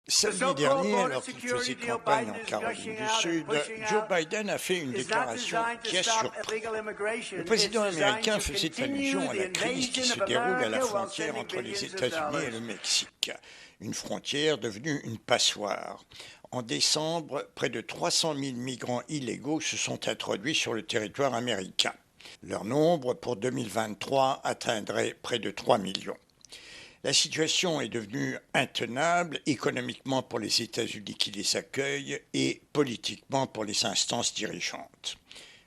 Samedi dernier, alors qu'il faisait campagne en Caroline du Sud, Joe Biden a fait une déclaration qui a surpris. Le président américain faisait allusion à la crise qui se déroule à la frontière entre les États-Unis et le Mexique, une frontière devenue une passoire. En décembre, près de 300 000 migrants illégaux se sont introduits sur le territoire américain. Leur nombre pour 2023 atteindrait près de 3 millions. La situation est devenue intenable économiquement pour les États-Unis qui les accueillent et politiquement pour les instances dirigeantes.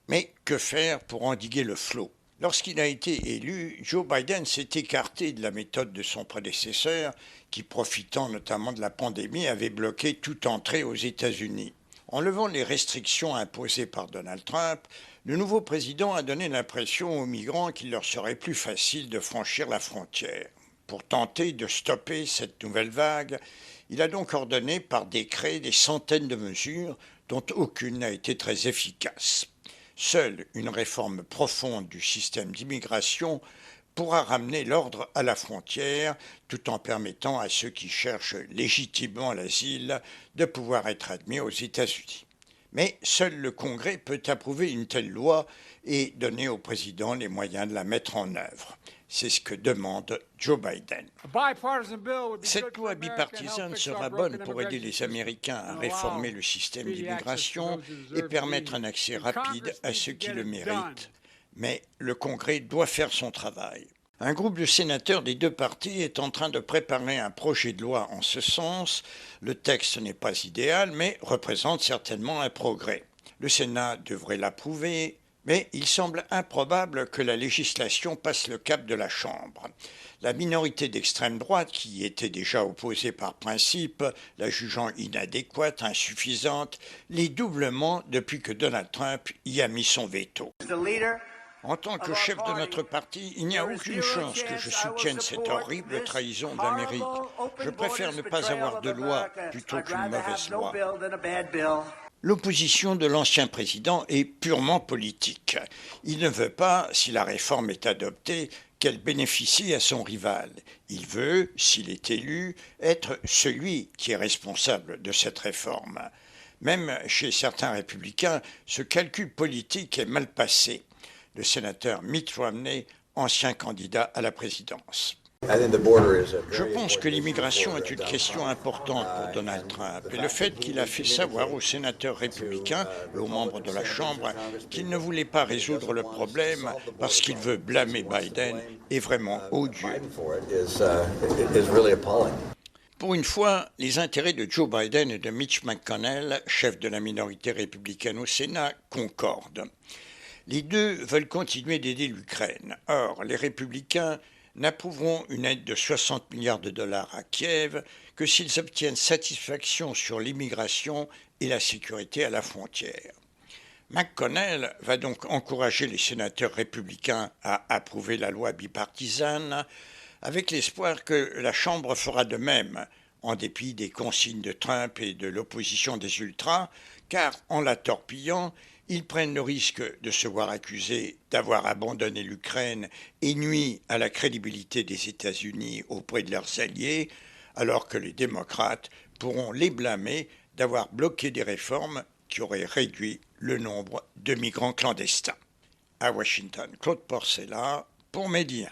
Mais que faire pour endiguer le flot ? Lorsqu'il a été élu, Joe Biden s'est écarté de la méthode de son prédécesseur qui, profitant notamment de la pandémie, avait bloqué toute entrée aux États-Unis. En levant les restrictions imposées par Donald Trump, le nouveau président a donné l'impression aux migrants qu'il leur serait plus facile de franchir la frontière. Pour tenter de stopper cette nouvelle vague, il a donc ordonné par décret des centaines de mesures dont aucune n'a été très efficace. Seule une réforme profonde du système d'immigration pourra ramener l'ordre à la frontière tout en permettant à ceux qui cherchent légitimement l'asile de pouvoir être admis aux États-Unis. Mais seul le Congrès peut approuver une telle loi et donner au président les moyens de la mettre en œuvre. C'est ce que demande Joe Biden. Cette loi bipartisane sera bonne pour aider les Américains à réformer le système d'immigration et permettre un accès rapide à ceux qui le méritent. Mais le Congrès doit faire son travail. Un groupe de sénateurs des deux partis est en train de préparer un projet de loi en ce sens. Le texte n'est pas idéal, mais représente certainement un progrès. Le Sénat devrait l'approuver, mais il semble improbable que la législation passe le cap de la Chambre. La minorité d'extrême droite, qui y était déjà opposée par principe, la jugeant inadéquate, insuffisante, l'est doublement depuis que Donald Trump y a mis son veto. En tant que chef de notre parti, il n'y a aucune chance que je soutienne cette horrible trahison de l'Amérique. Je préfère ne pas avoir de loi plutôt qu'une mauvaise loi. L'opposition de l'ancien président est purement politique. Il ne veut pas, si la réforme est adoptée, qu'elle bénéficie à son rival. Il veut, s'il est élu, être celui qui est responsable de cette réforme. Même chez certains républicains, ce calcul politique est mal passé. Le sénateur Mitt Romney, ancien candidat à la présidence. Je pense que l'immigration est une question importante pour Donald Trump et le fait qu'il a fait savoir aux sénateurs républicains et aux membres de la Chambre qu'il ne voulait pas résoudre le problème parce qu'il veut blâmer Biden est vraiment odieux. Pour une fois, les intérêts de Joe Biden et de Mitch McConnell, chef de la minorité républicaine au Sénat, concordent. Les deux veulent continuer d'aider l'Ukraine. Or, les républicains n'approuveront une aide de 60 milliards de dollars à Kiev que s'ils obtiennent satisfaction sur l'immigration et la sécurité à la frontière. McConnell va donc encourager les sénateurs républicains à approuver la loi bipartisane avec l'espoir que la Chambre fera de même, en dépit des consignes de Trump et de l'opposition des ultras, car en la torpillant, ils prennent le risque de se voir accusés d'avoir abandonné l'Ukraine et nui à la crédibilité des États-Unis auprès de leurs alliés, alors que les démocrates pourront les blâmer d'avoir bloqué des réformes qui auraient réduit le nombre de migrants clandestins. À Washington, Claude Porcella pour Média.